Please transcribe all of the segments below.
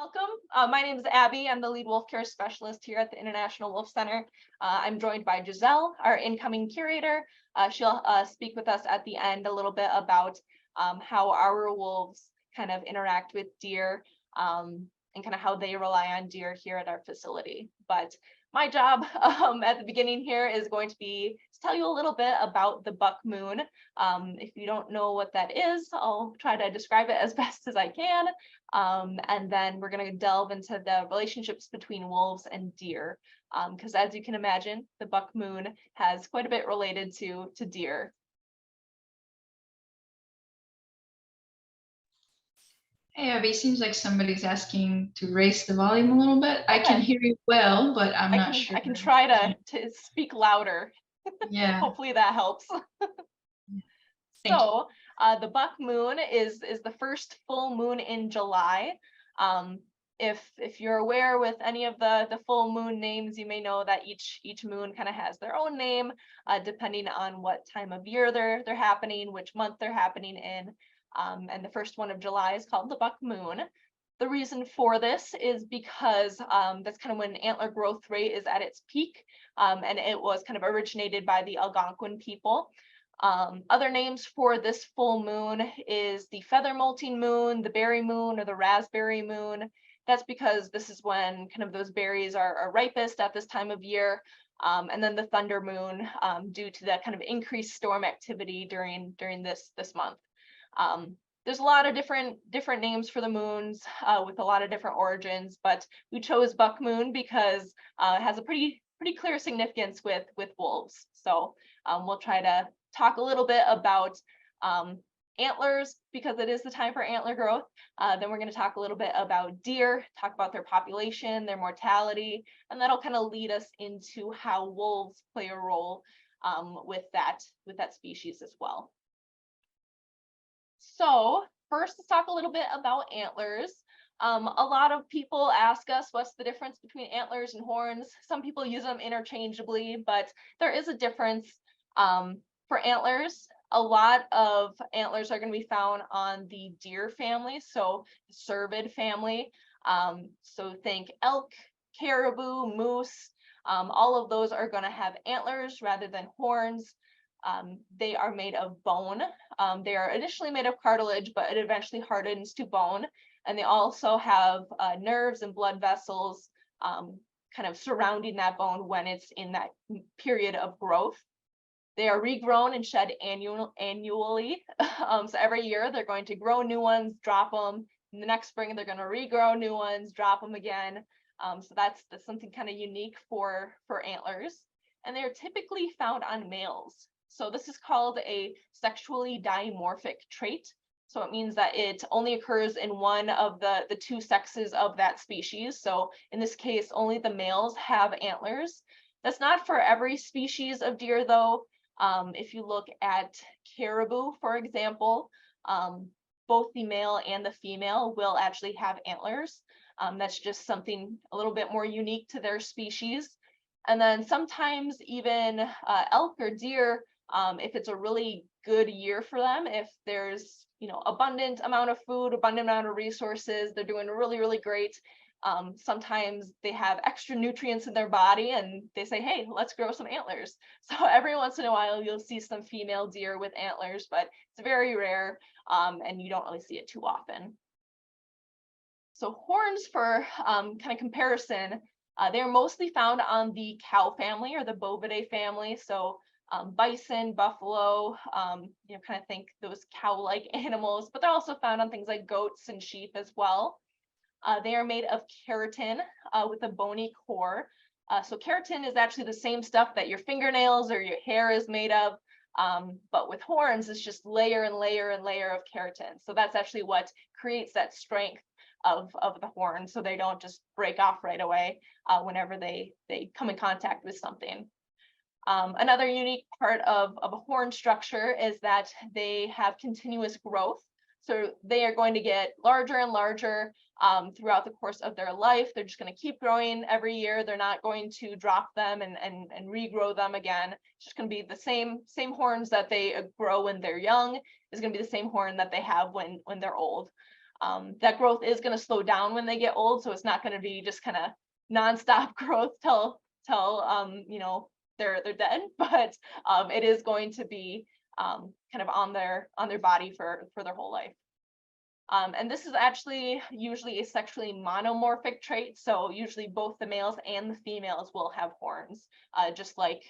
Welcome. My name is Abby. I'm the lead wolf care specialist here at the International Wolf Center. I'm joined by Giselle, our incoming curator. She'll speak with us at the end a little bit about how our wolves kind of interact with deer and kind of how they rely on deer here at our facility. But my job at the beginning here is going to be to tell you a little bit about the buck moon. If you don't know what that is, I'll try to describe it as best as I can. And then we're going to delve into the relationships between wolves and deer, because as you can imagine, the buck moon has quite a bit related to deer. Hey, Abby, seems like somebody's asking to raise the volume a little bit. I can Okay, hear you well, but I'm I not can sure. I can try to speak louder. Yeah, Hopefully that helps. thank you. So the buck moon is the first full moon in July. If you're aware with any of the full moon names, you may know that each moon kind of has their own name, depending on what time of year they're happening, which month they're happening in. And the first one of July is called the buck moon. The reason for this is because that's kind of when antler growth rate is at its peak, and it was kind of originated by the Algonquin people. Other names for this full moon is the feather molting moon, the berry moon, or the raspberry moon. That's because this is when kind of those berries are ripest at this time of year. And then the thunder moon, due to that kind of increased storm activity during this month. There's a lot of different names for the moons with a lot of different origins, but we chose buck moon because it has a pretty clear significance with wolves. So we'll try to talk a little bit about antlers because it is the time for antler growth. Then we're going to talk a little bit about deer, talk about their population, their mortality, and that'll kind of lead us into how wolves play a role with that species as well. So first, let's talk a little bit about antlers. A lot of people ask us what's the difference between antlers and horns. Some people use them interchangeably, but there is a difference. For antlers, a lot of antlers are going to be found on the deer family, so the cervid family. So think elk, caribou, moose. All of those are going to have antlers rather than horns. They are made of bone. They are initially made of cartilage, but it eventually hardens to bone. And they also have nerves and blood vessels kind of surrounding that bone when it's in that period of growth. They are regrown and shed annually. So every year they're going to grow new ones, drop them. In the next spring, they're going to regrow new ones, drop them again. So that's something kind of unique for antlers. And they're typically found on males. So this is called a sexually dimorphic trait. So it means that it only occurs in one of the two sexes of that species. So in this case, only the males have antlers. That's not for every species of deer, though. If you look at caribou, for example, both the male and the female will actually have antlers. That's just something a little bit more unique to their species. And then sometimes even elk or deer, if it's a really good year for them, if there's abundant amount of food, abundant amount of resources, they're doing really great. Sometimes they have extra nutrients in their body and they say, hey, let's grow some antlers. So every once in a while, you'll see some female deer with antlers, but it's very rare and you don't really see it too often. So horns, for kind of comparison, they're mostly found on the cow family or the bovidae family. So bison, buffalo, kind of think those cow-like animals, but they're also found on things like goats and sheep as well. They are made of keratin with a bony core. So keratin is actually the same stuff that your fingernails or your hair is made of, but with horns, it's just layer and layer and layer of keratin. So that's actually what creates that strength of the horn, so they don't just break off right away whenever they come in contact with something. Another unique part of a horn structure is that they have continuous growth. So they are going to get larger and larger throughout the course of their life. They're just going to keep growing every year. They're not going to drop them and regrow them again. It's just going to be the same horns that they grow when they're young is going to be the same horn that they have when they're old. That growth is going to slow down when they get old, so it's not going to be just kind of nonstop growth till you know, they're dead, but it is going to be kind of on their body for their whole life. And this is actually usually a sexually monomorphic trait. So usually both the males and the females will have horns, just like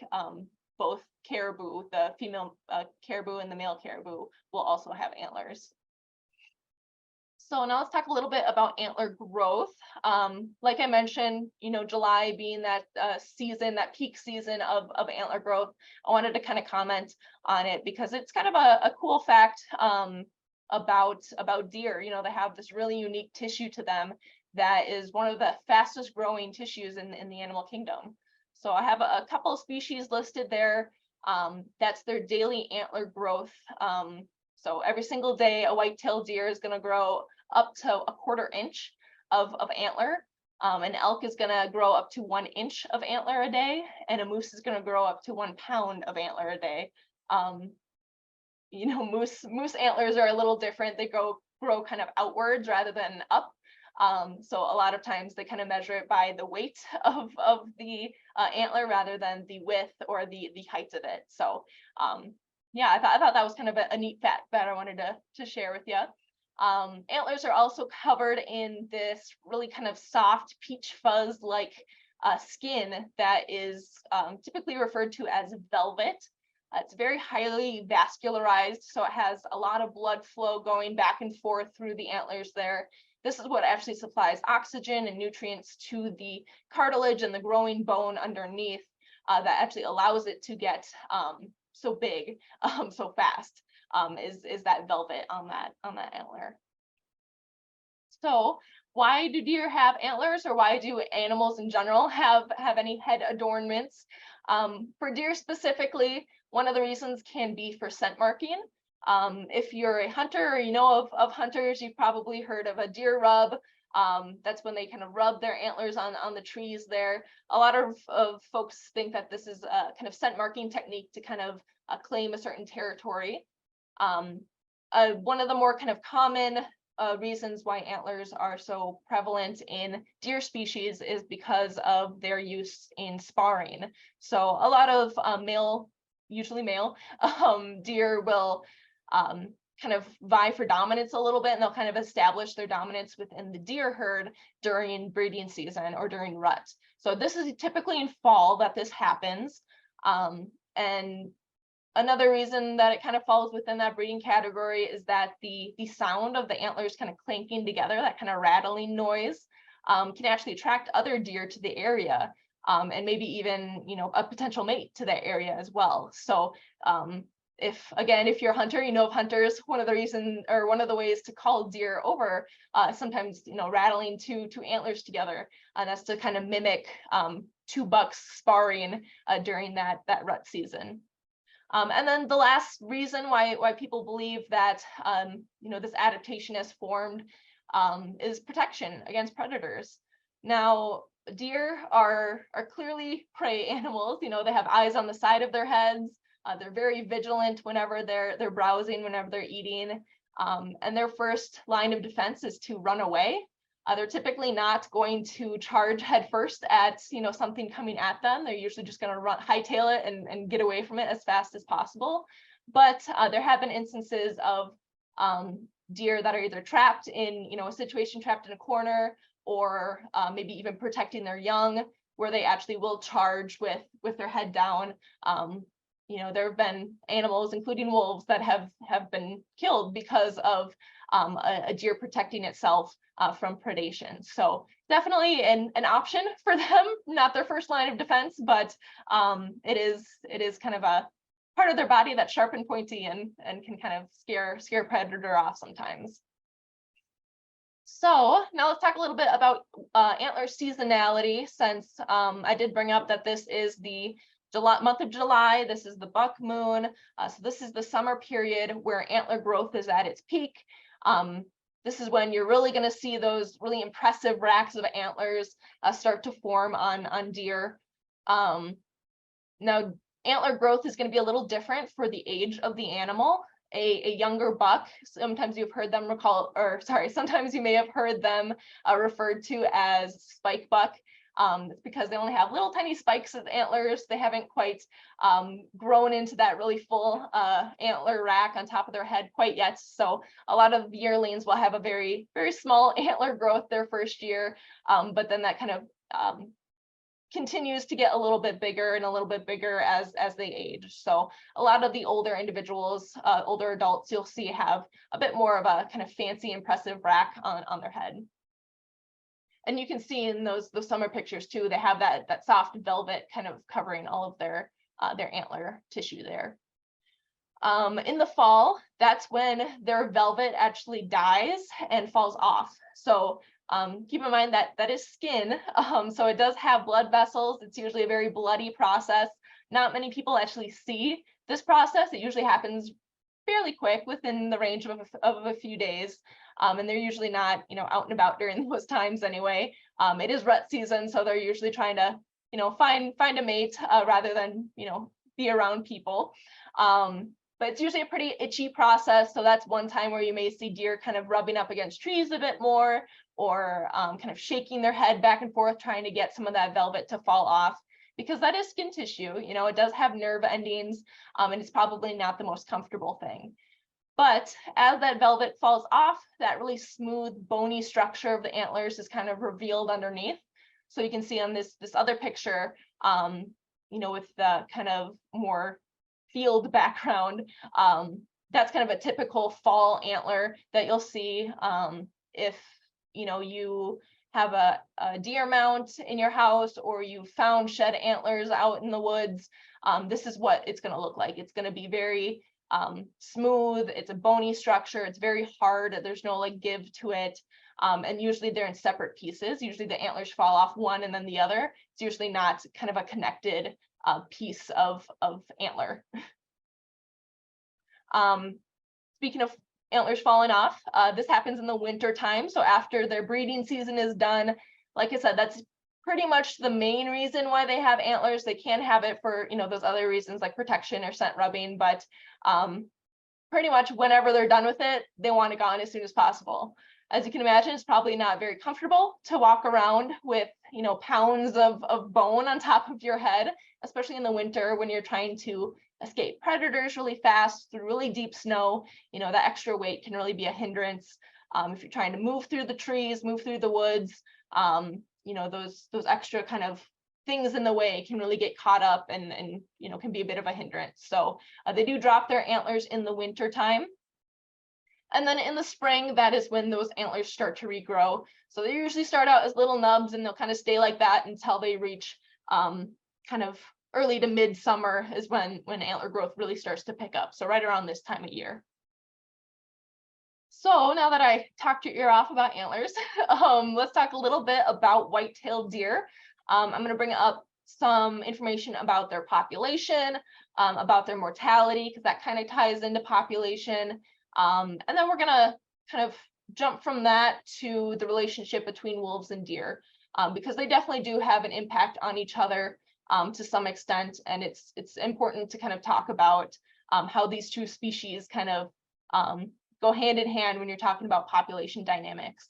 both caribou, the female caribou and the male caribou will also have antlers. So now let's talk a little bit about antler growth. Like I mentioned, you know, July being that season, that peak season of antler growth, I wanted to kind of comment on it because it's kind of a cool fact about deer. You know, they have this really unique tissue to them that is one of the fastest growing tissues in the animal kingdom. So I have a couple of species listed there. That's their daily antler growth. So every single day, a white-tailed deer is going to grow up to a 1/4 inch of antler. An elk is going to grow up to 1 inch of antler a day, and a moose is going to grow up to 1 pound of antler a day. You know, moose antlers are a little different. They grow kind of outwards rather than up. So a lot of times they kind of measure it by the weight of the antler rather than the width or the height of it. So yeah, I thought that was kind of a neat fact that I wanted to share with you. Antlers are also covered in this really kind of soft peach fuzz like skin that is typically referred to as velvet. It's very highly vascularized, so it has a lot of blood flow going back and forth through the antlers there. This is what actually supplies oxygen and nutrients to the cartilage and the growing bone underneath that actually allows it to get so big so fast, is that velvet on that antler. So why do deer have antlers, or why do animals in general have any head adornments? For deer specifically, one of the reasons can be for scent marking. If you're a hunter or you know of hunters, you've probably heard of a deer rub. That's when they kind of rub their antlers on the trees there. A lot of folks think that this is a kind of scent marking technique to kind of claim a certain territory. One of the more kind of common reasons why antlers are so prevalent in deer species is because of their use in sparring. So a lot of usually male deer will kind of vie for dominance a little bit, and they'll kind of establish their dominance within the deer herd during breeding season or during rut. So this is typically in fall that this happens. And another reason that it kind of falls within that breeding category is that the sound of the antlers kind of clanking together, that kind of rattling noise, can actually attract other deer to the area, and maybe even, you know, a potential mate to that area as well. So if you're a hunter, you know of hunters, one of the ways to call deer over, sometimes, you know, rattling two antlers together, and that's to kind of mimic two bucks sparring during that rut season. And then the last reason why people believe that you know, this adaptation has formed is protection against predators. Now, deer are clearly prey animals. You know, they have eyes on the side of their heads. They're very vigilant whenever they're browsing, whenever they're eating, and their first line of defense is to run away. They're typically not going to charge headfirst at, you know, something coming at them. They're usually just going to hightail it and get away from it as fast as possible. But there have been instances of deer that are either trapped in, you know, a situation, trapped in a corner, or maybe even protecting their young, where they actually will charge with their head down. You know, there have been animals, including wolves, that have been killed because of a deer protecting itself from predation. So definitely an option for them, not their first line of defense, but it is kind of a part of their body that's sharp and pointy and can kind of scare predator off sometimes. So now let's talk a little bit about antler seasonality, since I did bring up that this is the month of July. This is the buck moon. So this is the summer period where antler growth is at its peak. This is when you're really going to see those really impressive racks of antlers start to form on deer. Now, antler growth is going to be a little different for the age of the animal. a younger buck. Sometimes you've heard them sometimes you may have heard them referred to as spike buck. It's because they only have little tiny spikes as antlers. They haven't quite grown into that really full antler rack on top of their head quite yet. So a lot of yearlings will have a very, very small antler growth their first year, but then that kind of continues to get a little bit bigger and a little bit bigger as they age. So a lot of the older individuals, older adults, you'll see have a bit more of a kind of fancy, impressive rack on their head. And you can see in those summer pictures too, they have that soft velvet kind of covering all of their antler tissue there. In the fall, that's when their velvet actually dies and falls off. So keep in mind that is skin. So it does have blood vessels. It's usually a very bloody process. Not many people actually see this process. It usually happens fairly quick, within the range of a few days. And they're usually not, out and about during those times anyway. It is rut season, so they're usually trying to, find a mate rather than, be around people. But it's usually a pretty itchy process. So that's one time where you may see deer kind of rubbing up against trees a bit more, or kind of shaking their head back and forth, trying to get some of that velvet to fall off, because that is skin tissue. It does have nerve endings, and it's probably not the most comfortable thing. But as that velvet falls off, that really smooth, bony structure of the antlers is kind of revealed underneath. So you can see on this other picture, with the kind of more field background, that's kind of a typical fall antler that you'll see if you have a deer mount in your house, or you found shed antlers out in the woods. This is what it's going to look like. It's going to be very smooth. It's a bony structure. It's very hard. There's no give to it. And usually they're in separate pieces. Usually the antlers fall off one and then the other. It's usually not kind of a connected piece of antler. Speaking of antlers falling off, this happens in the winter time. So after their breeding season is done, like I said, that's pretty much the main reason why they have antlers. They can have it for, those other reasons like protection or scent rubbing, but pretty much whenever they're done with it, they want it gone as soon as possible. As you can imagine, it's probably not very comfortable to walk around with, pounds of bone on top of your head, especially in the winter when you're trying to escape predators really fast through really deep snow. That extra weight can really be a hindrance. If you're trying to move through the trees, move through the woods, those extra kind of things in the way can really get caught up and can be a bit of a hindrance. So they do drop their antlers in the winter time. And then in the spring, that is when those antlers start to regrow. So they usually start out as little nubs, and they'll kind of stay like that until they reach kind of early to midsummer is when antler growth really starts to pick up. So right around this time of year. So now that I talked your ear off about antlers, let's talk a little bit about white-tailed deer. I'm going to bring up some information about their population, about their mortality, because that kind of ties into population. And then we're going to kind of jump from that to the relationship between wolves and deer, because they definitely do have an impact on each other to some extent. And it's important to kind of talk about how these two species kind of go hand in hand when you're talking about population dynamics.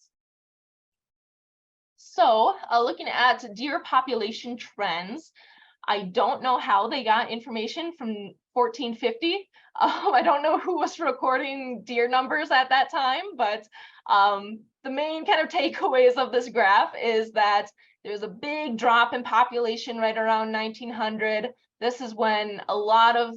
So looking at deer population trends, I don't know how they got information from 1450. I don't know who was recording deer numbers at that time, but the main kind of takeaways of this graph is that there's a big drop in population right around 1900. This is when a lot of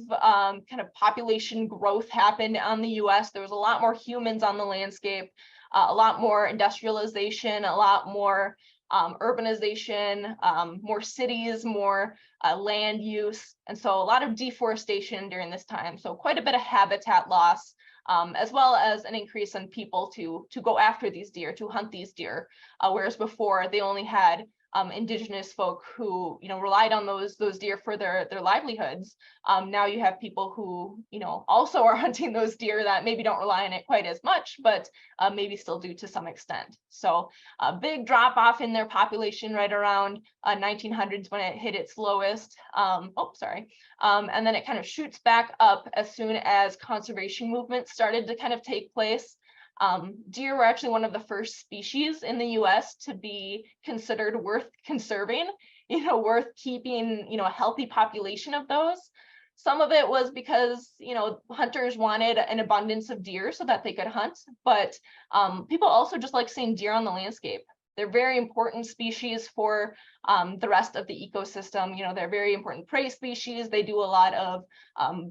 kind of population growth happened on the US. There was a lot more humans on the landscape, a lot more industrialization, a lot more urbanization, more cities, more land use. And so a lot of deforestation during this time. So quite a bit of habitat loss, as well as an increase in people to go after these deer, to hunt these deer. Whereas before they only had indigenous folk who, relied on those deer for their livelihoods. Now you have people who, also are hunting those deer that maybe don't rely on it quite as much, but maybe still do to some extent. So a big drop off in their population right around 1900s when it hit its lowest. And then it kind of shoots back up as soon as conservation movements started to kind of take place. Deer were actually one of the first species in the US to be considered worth conserving, worth keeping, a healthy population of those. Some of it was because, hunters wanted an abundance of deer so that they could hunt, but people also just like seeing deer on the landscape. They're very important species for the rest of the ecosystem. They're very important prey species. They do a lot of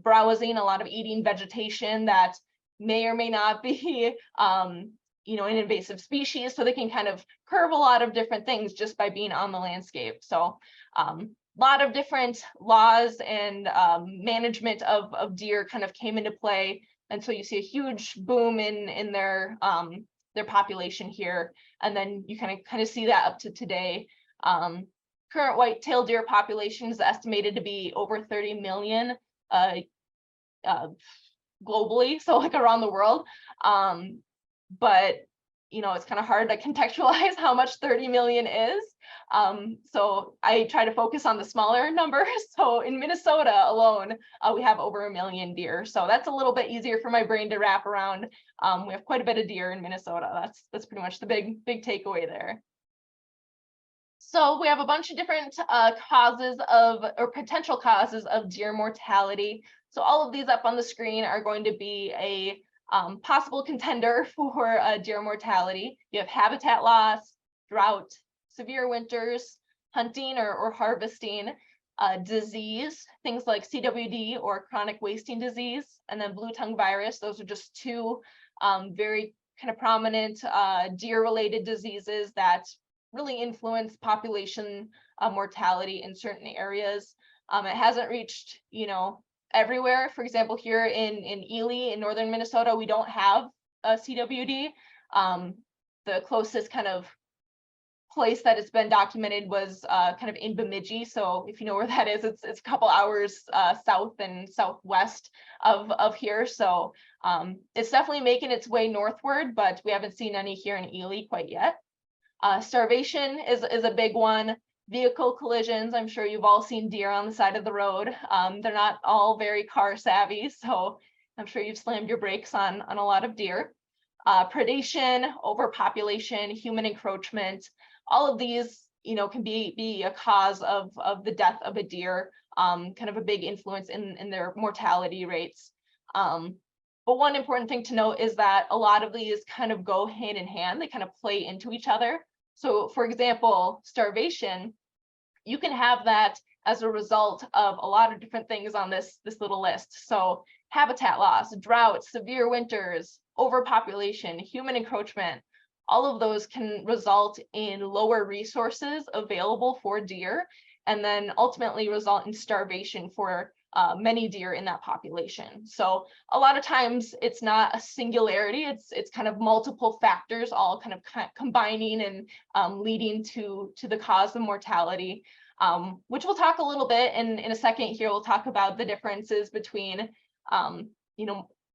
browsing, a lot of eating vegetation that may or may not be, an invasive species. So they can kind of curve a lot of different things just by being on the landscape. So a lot of different laws and management of deer kind of came into play. And so you see a huge boom in their population here. And then you kind of see that up to today. Current white-tailed deer population is estimated to be over 30 million globally, so like around the world. But it's kind of hard to contextualize how much 30 million is. So I try to focus on the smaller numbers. So in Minnesota alone, we have over 1 million deer. So that's a little bit easier for my brain to wrap around. We have quite a bit of deer in Minnesota. That's pretty much the big takeaway there. So we have a bunch of different causes or potential causes of deer mortality. So all of these up on the screen are going to be a possible contender for deer mortality. You have habitat loss, drought, severe winters, hunting or harvesting, disease, things like CWD or chronic wasting disease, and then blue tongue virus. Those are just two very kind of prominent deer-related diseases that really influence population mortality in certain areas. It hasn't reached, everywhere. For example, here in Ely in northern Minnesota, we don't have a CWD. The closest kind of place that it's been documented was kind of in Bemidji. So if you know where that is, it's a couple hours south and southwest of here. So it's definitely making its way northward, but we haven't seen any here in Ely quite yet. Starvation is a big one. Vehicle collisions, I'm sure you've all seen deer on the side of the road. They're not all very car savvy, so I'm sure you've slammed your brakes on a lot of deer. Predation, overpopulation, human encroachment, all of these, can be a cause of the death of a deer, kind of a big influence in their mortality rates. But one important thing to note is that a lot of these kind of go hand in hand. They kind of play into each other. So for example, starvation, you can have that as a result of a lot of different things on this little list. So habitat loss, drought, severe winters, overpopulation, human encroachment, all of those can result in lower resources available for deer, and then ultimately result in starvation for many deer in that population. So a lot of times it's not a singularity, it's kind of multiple factors all kind of combining and leading to the cause of mortality, which we'll talk a little bit in a second here. We'll talk about the differences between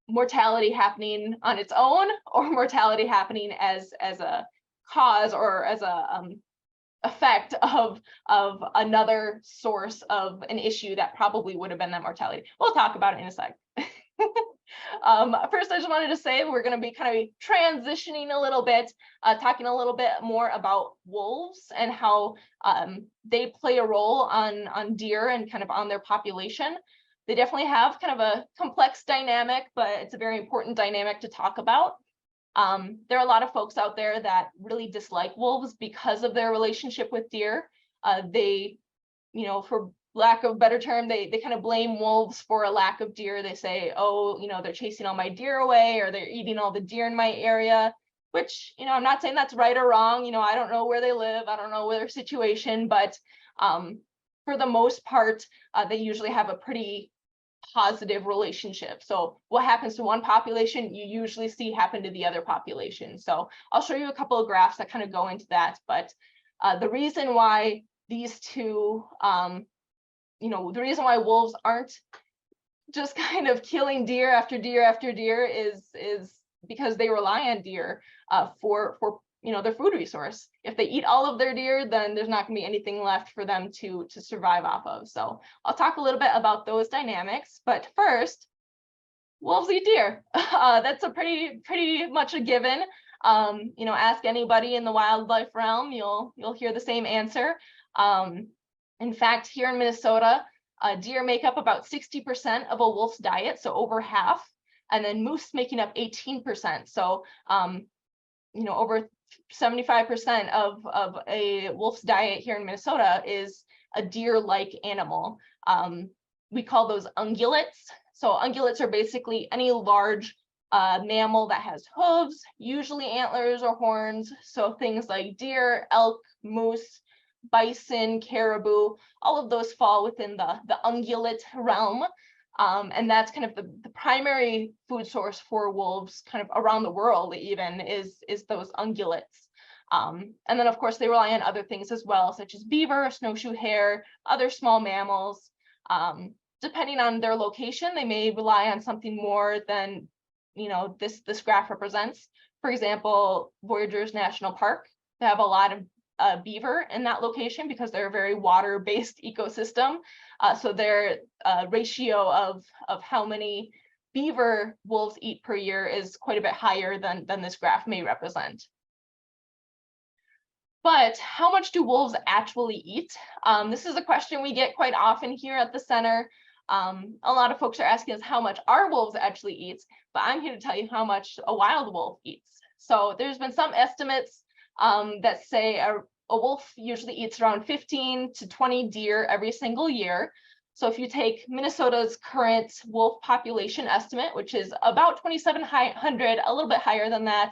mortality happening on its own or mortality happening as a cause or as a effect of another source of an issue that probably would have been that mortality. We'll talk about it in a sec. First, I just wanted to say we're going to be kind of transitioning a little bit, talking a little bit more about wolves and how they play a role on deer and kind of on their population. They definitely have kind of a complex dynamic, but it's a very important dynamic to talk about. There are a lot of folks out there that really dislike wolves because of their relationship with deer. They, for lack of a better term, they kind of blame wolves for a lack of deer. They say, oh, they're chasing all my deer away, or they're eating all the deer in my area, which, I'm not saying that's right or wrong. I don't know where they live. I don't know their situation, but for the most part, they usually have a pretty positive relationship. So what happens to one population, you usually see happen to the other population. So I'll show you a couple of graphs that kind of go into that. But The reason why these two, the reason why wolves aren't just kind of killing deer after deer after deer is because they rely on deer for their food resource. If they eat all of their deer, then there's not going to be anything left for them to survive off of. So I'll talk a little bit about those dynamics, but first, wolves eat deer. That's a pretty much a given. Ask anybody in the wildlife realm, you'll hear the same answer. In fact, here in Minnesota, deer make up about 60% of a wolf's diet, so over half, and then moose making up 18%. So, over 75% of a wolf's diet here in Minnesota is a deer-like animal. We call those ungulates. So ungulates are basically any large mammal that has hooves, usually antlers or horns. So things like deer, elk, moose, bison, caribou, all of those fall within the ungulate realm. And that's kind of the primary food source for wolves kind of around the world even is those ungulates. And then of course they rely on other things as well, such as beaver, snowshoe hare, other small mammals. Depending on their location, they may rely on something more than this graph represents. For example, Voyageurs National Park, they have a lot of beaver in that location because they're a very water-based ecosystem. So their ratio of how many beaver wolves eat per year is quite a bit higher than this graph may represent. But how much do wolves actually eat? This is a question we get quite often here at the center. A lot of folks are asking us how much our wolves actually eat, but I'm here to tell you how much a wild wolf eats. So there's been some estimates that say a wolf usually eats around 15 to 20 deer every single year. So if you take Minnesota's current wolf population estimate, which is about 2,700, a little bit higher than that,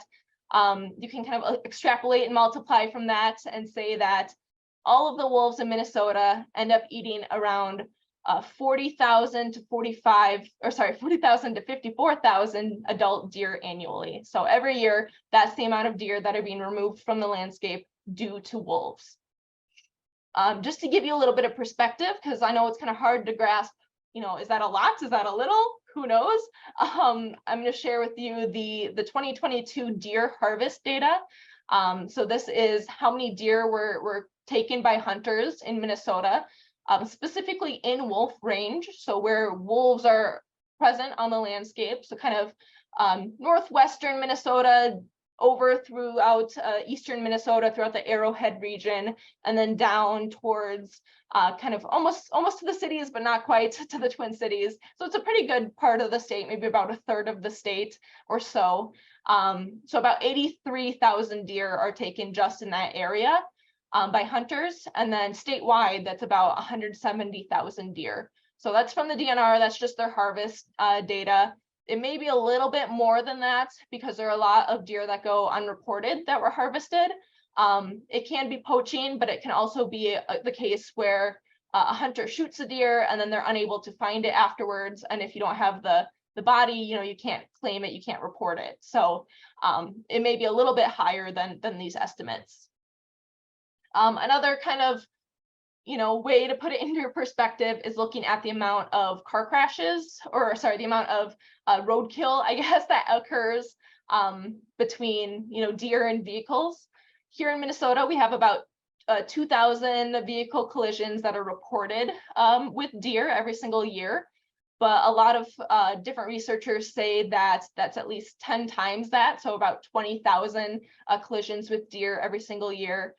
you can kind of extrapolate and multiply from that and say that all of the wolves in Minnesota end up eating around 40,000 to 54,000 adult deer annually. So every year, that's the amount of deer that are being removed from the landscape due to wolves. Just to give you a little bit of perspective, because I know it's kind of hard to grasp, is that a lot? Is that a little? Who knows? I'm going to share with you the 2022 deer harvest data. So this is how many deer were taken by hunters in Minnesota. Specifically in wolf range, so where wolves are present on the landscape, so kind of northwestern Minnesota over throughout eastern Minnesota, throughout the Arrowhead region, and then down towards kind of almost to the cities, but not quite to the Twin Cities. So it's a pretty good part of the state, maybe about a third of the state or so. So about 83,000 deer are taken just in that area. By hunters, and then statewide, that's about 170,000 deer. So that's from the DNR, that's just their harvest data. It may be a little bit more than that because there are a lot of deer that go unreported that were harvested. It can be poaching, but it can also be the case where a hunter shoots a deer and then they're unable to find it afterwards. And if you don't have the body, you can't claim it, you can't report it. So it may be a little bit higher than these estimates. Another kind of, way to put it into perspective is looking at the amount of car crashes, or sorry, the amount of roadkill, I guess, that occurs between, deer and vehicles. Here in Minnesota, we have about 2,000 vehicle collisions that are reported with deer every single year. But a lot of different researchers say that that's at least 10 times that, so about 20,000 collisions with deer every single year.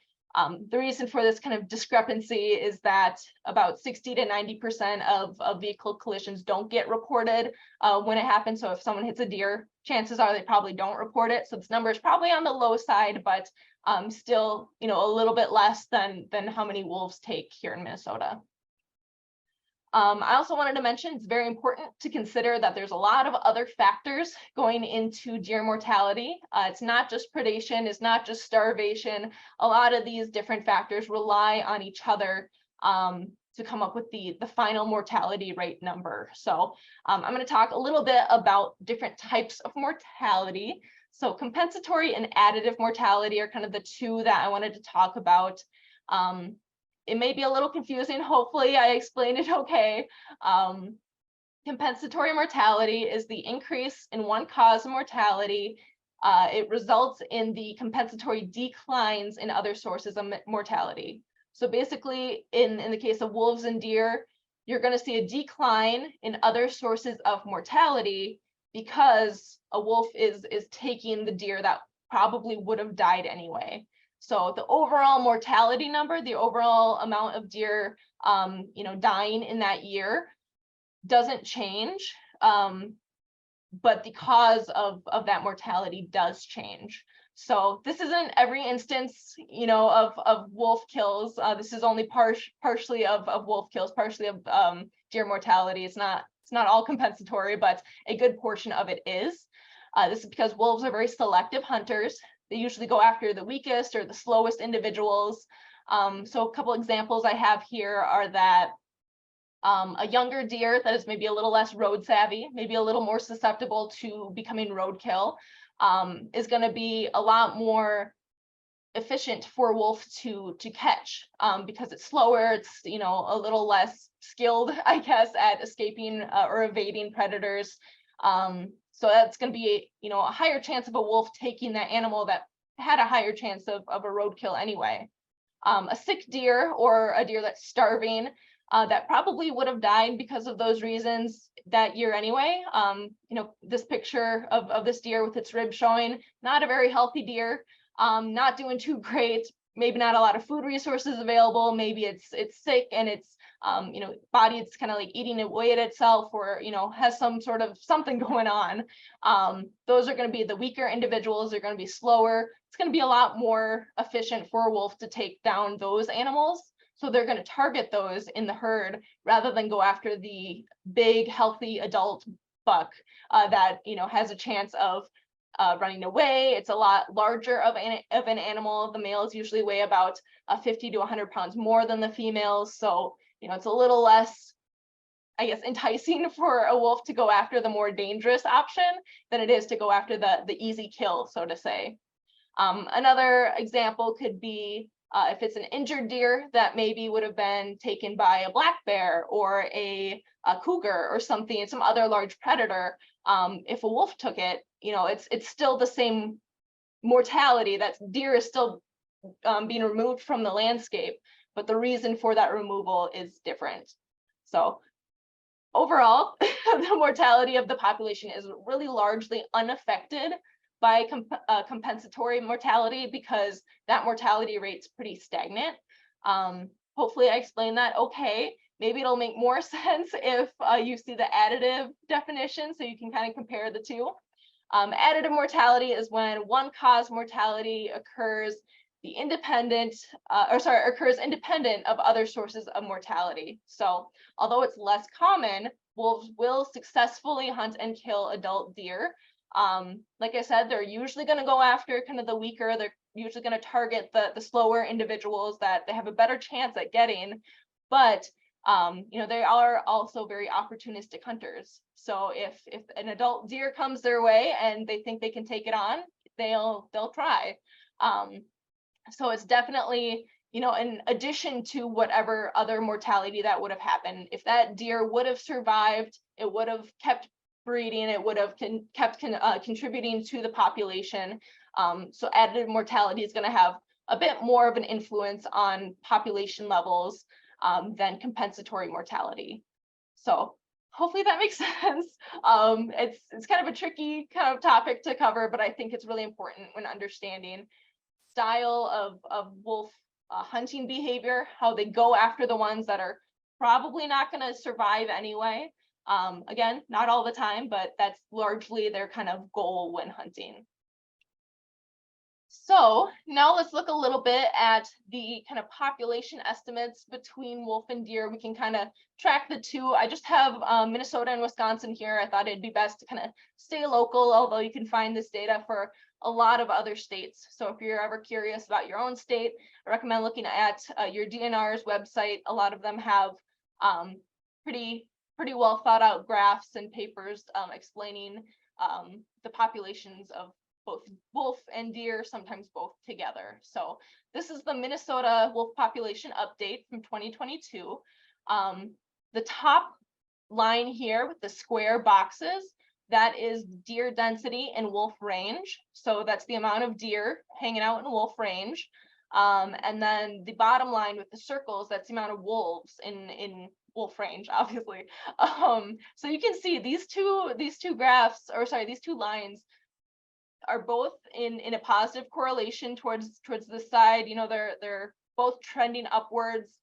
The reason for this kind of discrepancy is that about 60 to 90% of vehicle collisions don't get reported when it happens. So if someone hits a deer, chances are they probably don't report it. So this number is probably on the low side, but still, a little bit less than how many wolves take here in Minnesota. I also wanted to mention it's very important to consider that there's a lot of other factors going into deer mortality. It's not just predation, it's not just starvation. A lot of these different factors rely on each other to come up with the final mortality rate number. So I'm going to talk a little bit about different types of mortality. So compensatory and additive mortality are kind of the two that I wanted to talk about. It may be a little confusing. Hopefully I explained it okay. Compensatory mortality is the increase in one cause of mortality. It results in the compensatory declines in other sources of mortality. So basically, in the case of wolves and deer, you're going to see a decline in other sources of mortality because a wolf is taking the deer that probably would have died anyway. So the overall mortality number, the overall amount of deer, dying in that year doesn't change, but the cause of that mortality does change. So this isn't every instance, of wolf kills. This is only partially of wolf kills, partially of deer mortality. It's not all compensatory, but a good portion of it is. This is because wolves are very selective hunters. They usually go after the weakest or the slowest individuals. So a couple examples I have here are that a younger deer that is maybe a little less road savvy, maybe a little more susceptible to becoming roadkill, is going to be a lot more efficient for a wolf to catch, because it's slower, it's a little less skilled, I guess, at escaping or evading predators. So that's going to be a higher chance of a wolf taking that animal that had a higher chance of a roadkill anyway. A sick deer or a deer that's starving, that probably would have died because of those reasons that year anyway. This picture of this deer with its ribs showing, not a very healthy deer, not doing too great, maybe not a lot of food resources available, maybe it's sick and it's body, it's kind of like eating away at itself, or has some sort of something going on. Those are going to be the weaker individuals. They're going to be slower. It's going to be a lot more efficient for a wolf to take down those animals. So they're going to target those in the herd rather than go after the big, healthy adult buck that has a chance of running away. It's a lot larger of an animal. The males usually weigh about 50 to 100 pounds more than the females. So it's a little less, I guess, enticing for a wolf to go after the more dangerous option than it is to go after the easy kill, so to say. Another example could be if it's an injured deer that maybe would have been taken by a black bear or a cougar or something, some other large predator. If a wolf took it, it's still the same mortality. That deer is still being removed from the landscape, but the reason for that removal is different. So overall, the mortality of the population is really largely unaffected by compensatory mortality because that mortality rate's pretty stagnant. Hopefully I explained that okay. Maybe it'll make more sense if you see the additive definition, so you can kind of compare the two. Additive mortality is when one cause mortality occurs independent of other sources of mortality. So although it's less common, wolves will successfully hunt and kill adult deer. Like I said, they're usually going to go after kind of the weaker. They're usually going to target the slower individuals that they have a better chance at getting. But they are also very opportunistic hunters. So if an adult deer comes their way and they think they can take it on, they'll try. So it's definitely, in addition to whatever other mortality that would have happened, if that deer would have survived, it would have kept breeding, it would have kept contributing to the population. So additive mortality is going to have a bit more of an influence on population levels than compensatory mortality. So hopefully that makes sense. It's kind of a tricky kind of topic to cover, but I think it's really important when understanding style of wolf hunting behavior, how they go after the ones that are probably not going to survive anyway. Again, not all the time, but that's largely their kind of goal when hunting. So now let's look a little bit at the kind of population estimates between wolf and deer. We can kind of track the two. I just have Minnesota and Wisconsin here. I thought it'd be best to kind of stay local, although you can find this data for a lot of other states. So if you're ever curious about your own state, I recommend looking at your DNR's website. A lot of them have pretty well thought out graphs and papers explaining the populations of both wolf and deer, sometimes both together. So this is the Minnesota wolf population update from 2022. The top line here with the square boxes, that is deer density and wolf range. So that's the amount of deer hanging out in wolf range. And then the bottom line with the circles, that's the amount of wolves in wolf range, obviously. So you can see these two graphs, or sorry, these two lines are both in a positive correlation towards this side. You know, they're both trending upwards.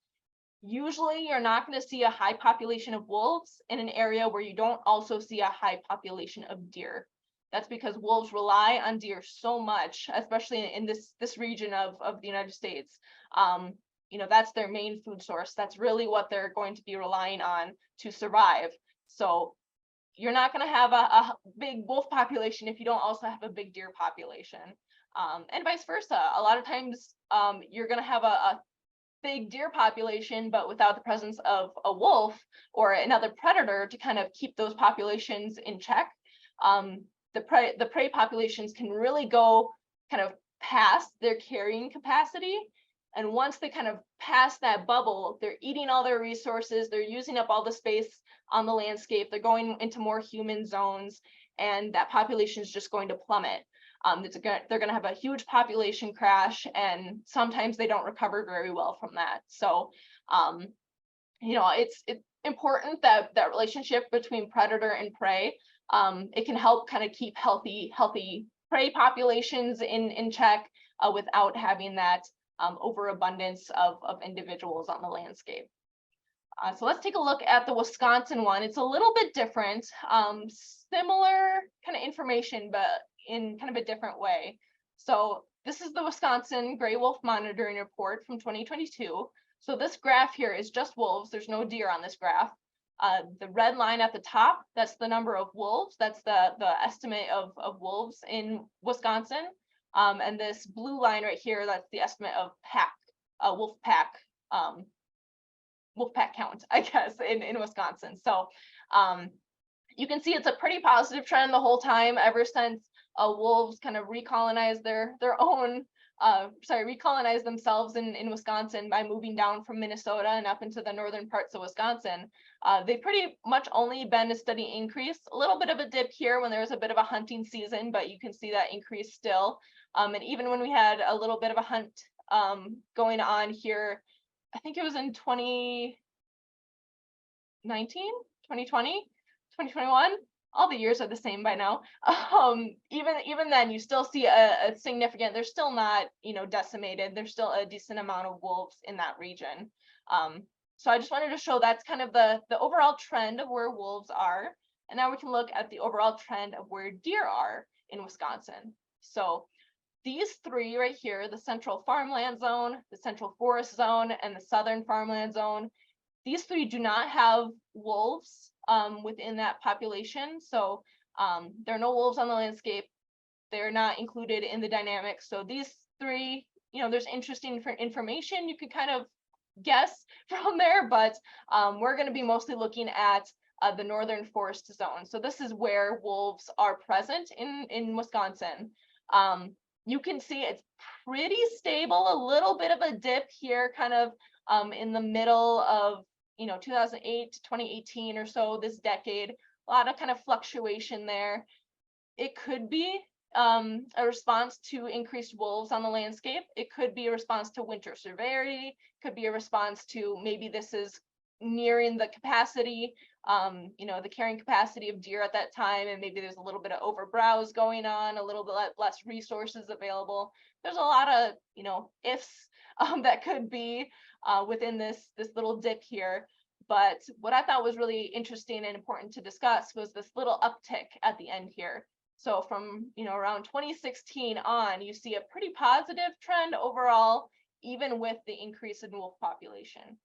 Usually you're not going to see a high population of wolves in an area where you don't also see a high population of deer. That's because wolves rely on deer so much, especially in this region of the United States. You know, that's their main food source. That's really what they're going to be relying on to survive. So you're not going to have a big wolf population if you don't also have a big deer population, and vice versa. A lot of times you're going to have a big deer population, but without the presence of a wolf or another predator to kind of keep those populations in check. The prey populations can really go kind of past their carrying capacity. And once they kind of pass that bubble, they're eating all their resources, they're using up all the space on the landscape, they're going into more human zones, and that population is just going to plummet. They're going to have a huge population crash, and sometimes they don't recover very well from that. So, you know, it's important that that relationship between predator and prey, it can help kind of keep healthy prey populations in check without having that overabundance of individuals on the landscape. So let's take a look at the Wisconsin one. It's a little bit different, similar kind of information, but in kind of a different way. So this is the Wisconsin Gray Wolf Monitoring Report from 2022. So this graph here is just wolves. There's no deer on this graph. The red line at the top, that's the number of wolves. That's the estimate of wolves in Wisconsin. And this blue line right here, that's the estimate of wolf pack count, I guess, in Wisconsin. So you can see it's a pretty positive trend the whole time, ever since wolves kind of recolonized recolonized themselves in Wisconsin by moving down from Minnesota and up into the northern parts of Wisconsin. They pretty much only been a steady increase, a little bit of a dip here when there was a bit of a hunting season, but you can see that increase still. And even when we had a little bit of a hunt going on here, I think it was in 2019, 2020, 2021. All the years are the same by now. Even then, you still see a significant, they're still not, you know, decimated. There's still a decent amount of wolves in that region. So I just wanted to show that's kind of the overall trend of where wolves are. And now we can look at the overall trend of where deer are in Wisconsin. So these three right here, the central farmland zone, the central forest zone, and the southern farmland zone, these three do not have wolves within that population. So there are no wolves on the landscape. They're not included in the dynamics. So these three, you know, there's interesting information you could kind of guess from there, but we're going to be mostly looking at the northern forest zone. So this is where wolves are present in Wisconsin. You can see it's pretty stable, a little bit of a dip here, kind of in the middle of, you know, 2008 to 2018 or so, this decade. A lot of kind of fluctuation there. It could be a response to increased wolves on the landscape. It could be a response to winter severity. Could be a response to maybe this is nearing the capacity, you know, the carrying capacity of deer at that time, and maybe there's a little bit of overbrowse going on, a little bit less resources available. There's a lot of, you know, ifs that could be within this little dip here. But what I thought was really interesting and important to discuss was this little uptick at the end here. So from, around 2016 on, you see a pretty positive trend overall, even with the increase in wolf population.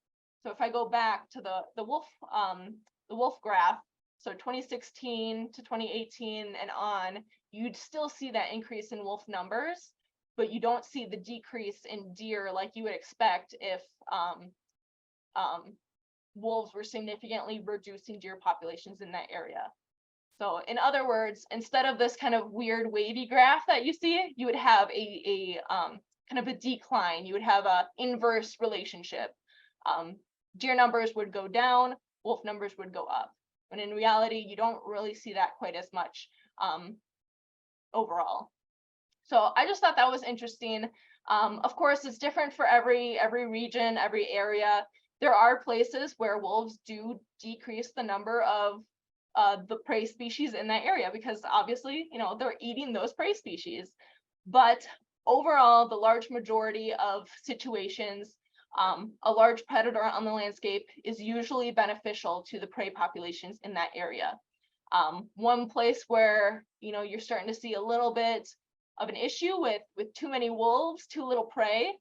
So if I go back to the wolf graph, so 2016 to 2018 and on, you'd still see that increase in wolf numbers, but you don't see the decrease in deer like you would expect if wolves were significantly reducing deer populations in that area. So in other words, instead of this kind of weird wavy graph that you see, you would have a kind of a decline. You would have a inverse relationship. Deer numbers would go down, wolf numbers would go up. When in reality, you don't really see that quite as much overall. So I just thought that was interesting. Of course, it's different for every region, every area. There are places where wolves do decrease the number of the prey species in that area because obviously, they're eating those prey species. But overall, the large majority of situations, a large predator on the landscape is usually beneficial to the prey populations in that area. One place where, you're starting to see a little bit of an issue with too many wolves, too little prey.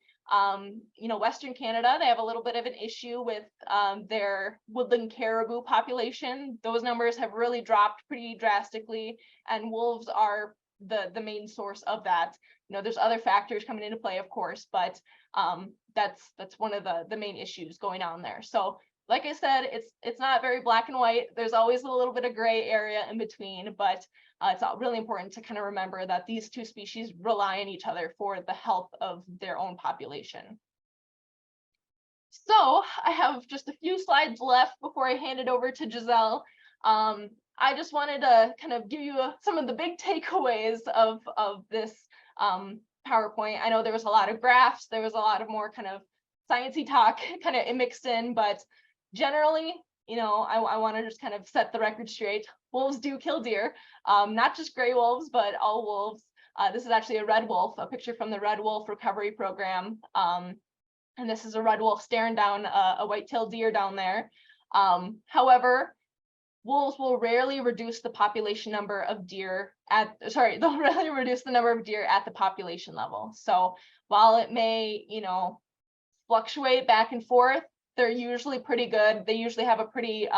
Western Canada, they have a little bit of an issue with their woodland caribou population. Those numbers have really dropped pretty drastically, and wolves are the main source of that. There's other factors coming into play, of course, but that's one of the main issues going on there. So like I said, it's not very black and white. There's always a little bit of gray area in between, but it's really important to kind of remember that these two species rely on each other for the health of their own population. So I have just a few slides left before I hand it over to Giselle. I just wanted to kind of give you some of the big takeaways of this PowerPoint. I know there was a lot of graphs, there was a lot of more kind of sciencey talk kind of mixed in, but generally, I want to just kind of set the record straight. Wolves do kill deer, not just gray wolves, but all wolves. This is actually a red wolf, a picture from the Red Wolf Recovery Program. And this is a red wolf staring down a white-tailed deer down there. However, wolves will rarely reduce the population number of deer they'll rarely reduce the number of deer at the population level. So while it may, fluctuate back and forth, they're usually pretty good. They usually have a pretty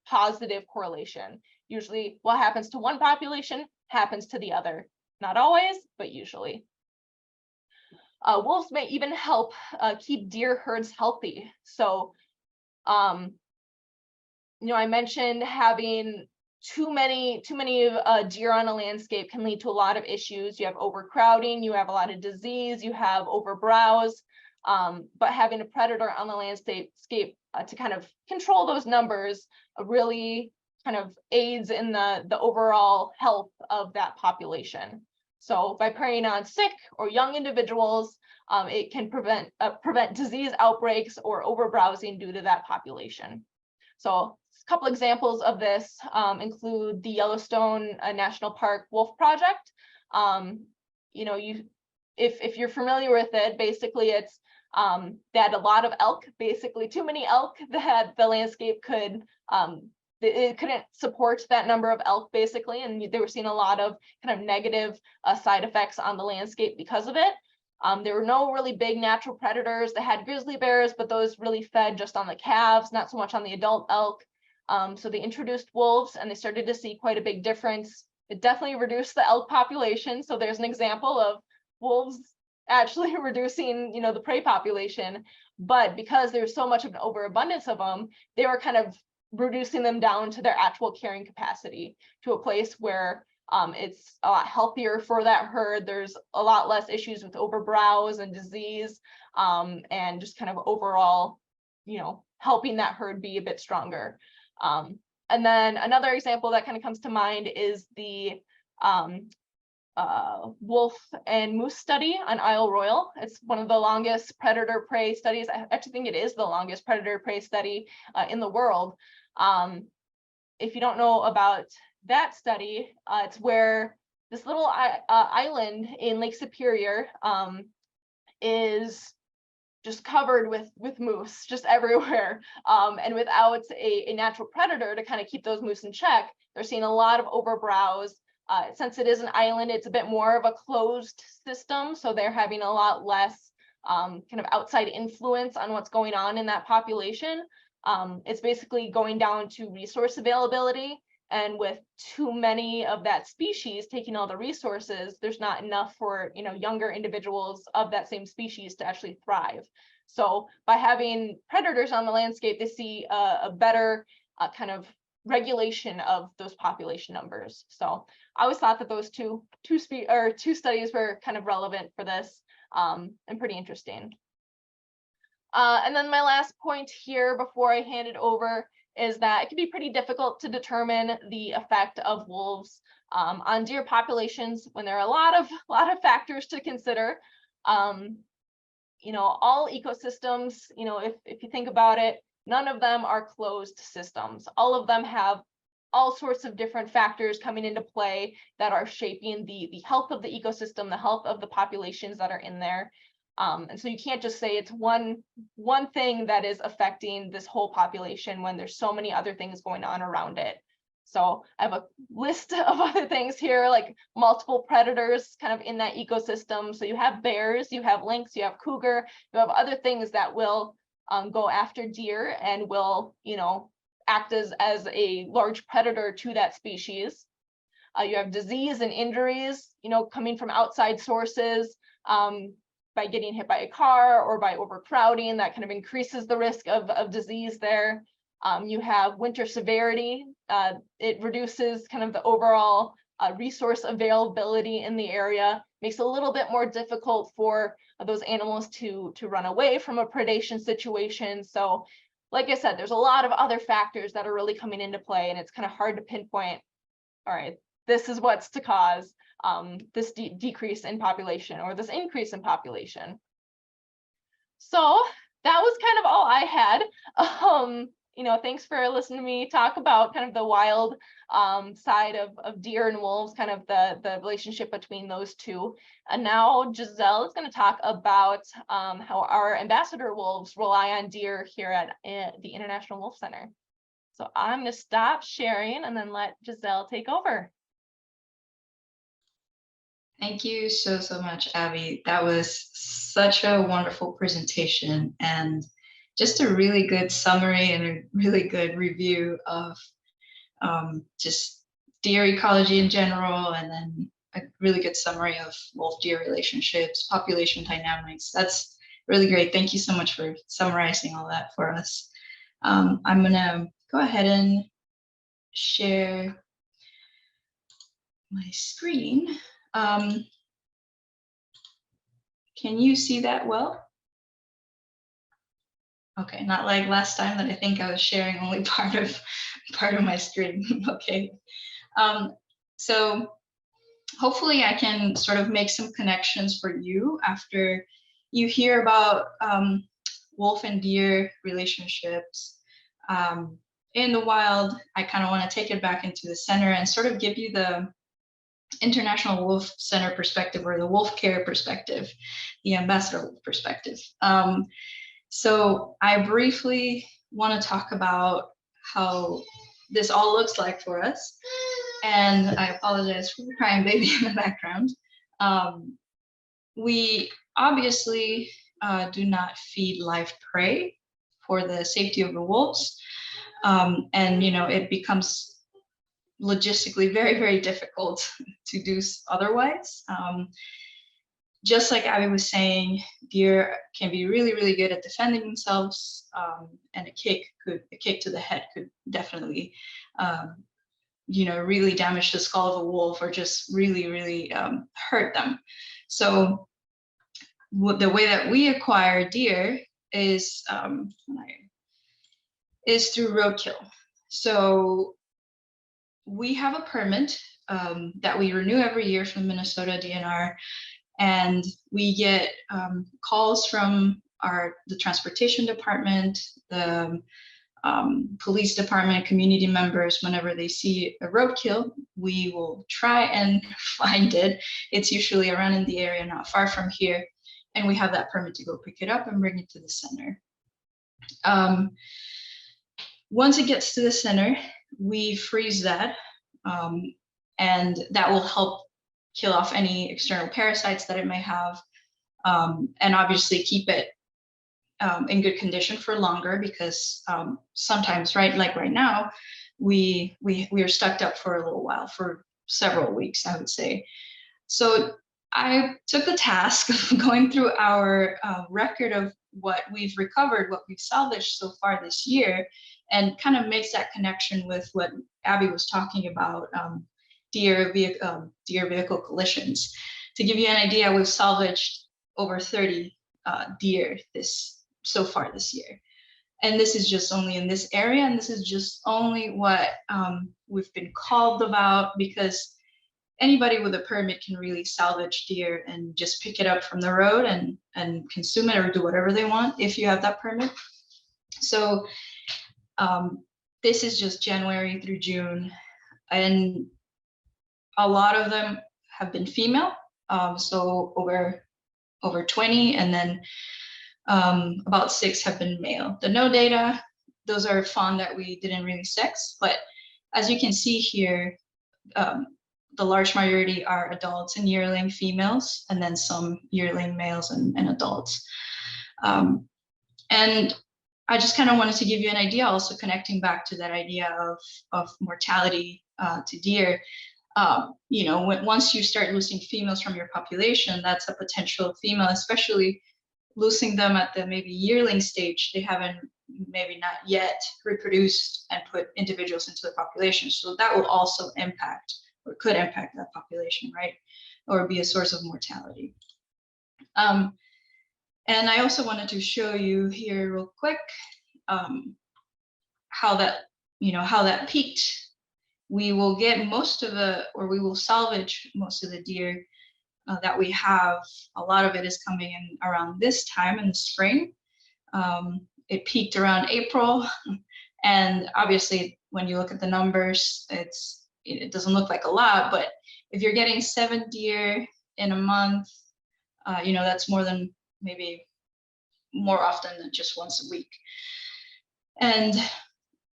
positive correlation. Usually what happens to one population happens to the other. Not always, but usually. Wolves may even help keep deer herds healthy. So, I mentioned having too many deer on a landscape can lead to a lot of issues. You have overcrowding, you have a lot of disease, you have overbrowse. But having a predator on the landscape to kind of control those numbers really kind of aids in the overall health of that population. So by preying on sick or young individuals, it can prevent disease outbreaks or overbrowsing due to that population. So a couple examples of this include the Yellowstone National Park Wolf Project. If you're familiar with it, basically it's they had a lot of elk, basically too many elk that the landscape it couldn't support that number of elk basically, and they were seeing a lot of kind of negative side effects on the landscape because of it. There were no really big natural predators. They had grizzly bears, but those really fed just on the calves, not so much on the adult elk. So they introduced wolves and they started to see quite a big difference. It definitely reduced the elk population. So there's an example of wolves actually reducing, the prey population, but because there's so much of an overabundance of them, they were kind of reducing them down to their actual carrying capacity, to a place where it's a lot healthier for that herd. There's a lot less issues with overbrowse and disease, and just kind of overall, helping that herd be a bit stronger. And then another example that kind of comes to mind is the wolf and moose study on Isle Royal. It's one of the longest predator prey studies. I actually think it is the longest predator prey study in the world. If you don't know about that study, it's where this little island in Lake Superior is just covered with moose just everywhere. And without a natural predator to kind of keep those moose in check, they're seeing a lot of overbrowse. Since it is an island, it's a bit more of a closed system, so they're having a lot less kind of outside influence on what's going on in that population. It's basically going down to resource availability, and with too many of that species taking all the resources, there's not enough for, you know, younger individuals of that same species to actually thrive. So by having predators on the landscape, they see a better kind of regulation of those population numbers. So I always thought that those two studies were kind of relevant for this, and pretty interesting. And then my last point here before I hand it over is that it can be pretty difficult to determine the effect of wolves on deer populations when there are a lot of factors to consider. You know, all ecosystems, you know, if you think about it, none of them are closed systems. All of them have all sorts of different factors coming into play that are shaping the health of the ecosystem, the health of the populations that are in there. And so you can't just say it's one thing that is affecting this whole population when there's so many other things going on around it. So I have a list of other things here, like multiple predators kind of in that ecosystem. So you have bears, you have lynx, you have cougar, you have other things that will go after deer and will, you know, act as a large predator to that species. You have disease and injuries, you know, coming from outside sources, by getting hit by a car or by overcrowding, that kind of increases the risk of disease there. You have winter severity. It reduces kind of the overall resource availability in the area, makes it a little bit more difficult for those animals to run away from a predation situation. So like I said, there's a lot of other factors that are really coming into play, and it's kind of hard to pinpoint, all right, this is what's to cause this decrease in population or this increase in population. So that was kind of all I had. You know, thanks for listening to me talk about kind of the wild side of deer and wolves, kind of the relationship between those two. And now Giselle is going to talk about how our ambassador wolves rely on deer here at the International Wolf Center. So I'm going to stop sharing and then let Giselle take over. Thank you so much, Abby. That was such a wonderful presentation and just a really good summary and a really good review of just deer ecology in general, and then a really good summary of wolf-deer relationships, population dynamics. That's really great. Thank you so much for summarizing all that for us. I'm gonna go ahead and share my screen. Can you see that well? Okay, not like last time that I think I was sharing only part of my screen. Okay, so hopefully I can sort of make some connections for you after you hear about wolf and deer relationships in the wild. I kind of want to take it back into the center and sort of give you the International Wolf Center perspective, or the wolf care perspective, the ambassador wolf perspective. So I briefly want to talk about how this all looks like for us. And I apologize for the crying baby in the background. We obviously do not feed live prey for the safety of the wolves. And, you know, it becomes logistically very difficult to do otherwise. Just like Abby was saying, deer can be really good at defending themselves, and a kick to the head could definitely, you know, really damage the skull of a wolf, or just really hurt them. So the way that we acquire deer is through roadkill. So we have a permit that we renew every year from Minnesota DNR, and we get calls from the transportation department, the police department, community members. Whenever they see a roadkill, we will try and find it. It's usually around in the area, not far from here, and we have that permit to go pick it up and bring it to the center. Once it gets to the center, we freeze that, and that will help kill off any external parasites that it may have, and obviously keep it in good condition for longer, because sometimes, right, like right now, we are stuck up for a little while, for several weeks, I would say. So I took the task of going through our record of what we've recovered, what we've salvaged so far this year, and kind of makes that connection with what Abby was talking about, deer vehicle collisions. To give you an idea, we've salvaged over 30 deer so far this year. And this is just only in this area, and this is just only what we've been called about, because anybody with a permit can really salvage deer and just pick it up from the road and consume it or do whatever they want if you have that permit. So this is just January through June, and a lot of them have been female, so over 20, and then about 6 have been male. The no data, those are fawn that we didn't really sex, but as you can see here, the large majority are adults and yearling females, and then some yearling males and adults. And I just kind of wanted to give you an idea, also connecting back to that idea of mortality to deer. You know, once you start losing females from your population, that's a potential female, especially losing them at the maybe yearling stage. They haven't maybe not yet reproduced and put individuals into the population. So that will also impact, or could impact, that population, right? Or be a source of mortality. And I also wanted to show you here real quick how that peaked. We will get most of we will salvage most of the deer that we have. A lot of it is coming in around this time in the spring. It peaked around April, and obviously when you look at the numbers, it doesn't look like a lot, but if you're getting 7 deer in a month, you know, that's maybe more often than just once a week. And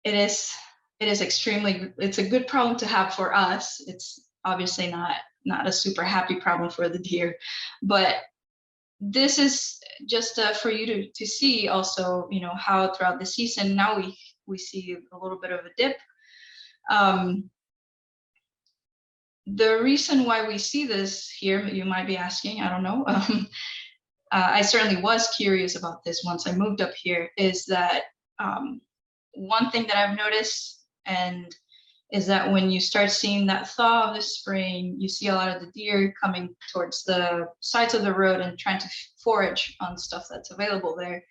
it's a good problem to have for us. It's obviously not a super happy problem for the deer, but this is just for you to see also, you know, how throughout the season now we see a little bit of a dip. The reason why we see this here, you might be asking, I don't know. I certainly was curious about this once I moved up here, is that one thing that I've noticed, and is that when you start seeing that thaw of the spring, you see a lot of the deer coming towards the sides of the road and trying to forage on stuff that's available there.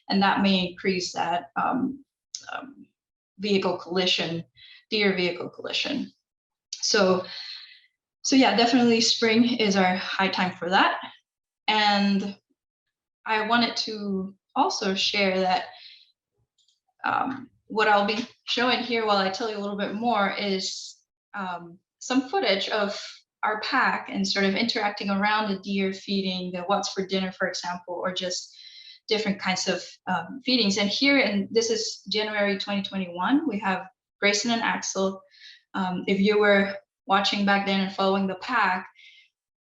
And that may increase that deer vehicle collision. So yeah, definitely spring is our high time for that. And I wanted to also share that what I'll be showing here while I tell you a little bit more is some footage of our pack and sort of interacting around the deer, feeding the what's for dinner, for example, or just different kinds of feedings. And here, and this is January 2021, we have Grayson and Axel. If you were watching back then and following the pack,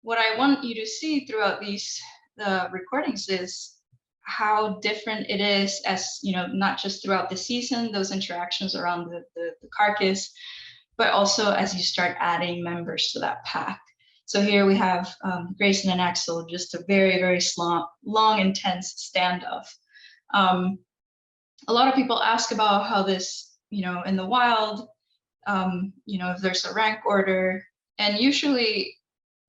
what I want you to see throughout the recordings is how different it is, as you know, not just throughout the season, those interactions around the carcass, but also as you start adding members to that pack. So here we have Grayson and Axel, just a very, very long, intense standoff. A lot of people ask about how this, you know, in the wild, you know, if there's a rank order, and usually,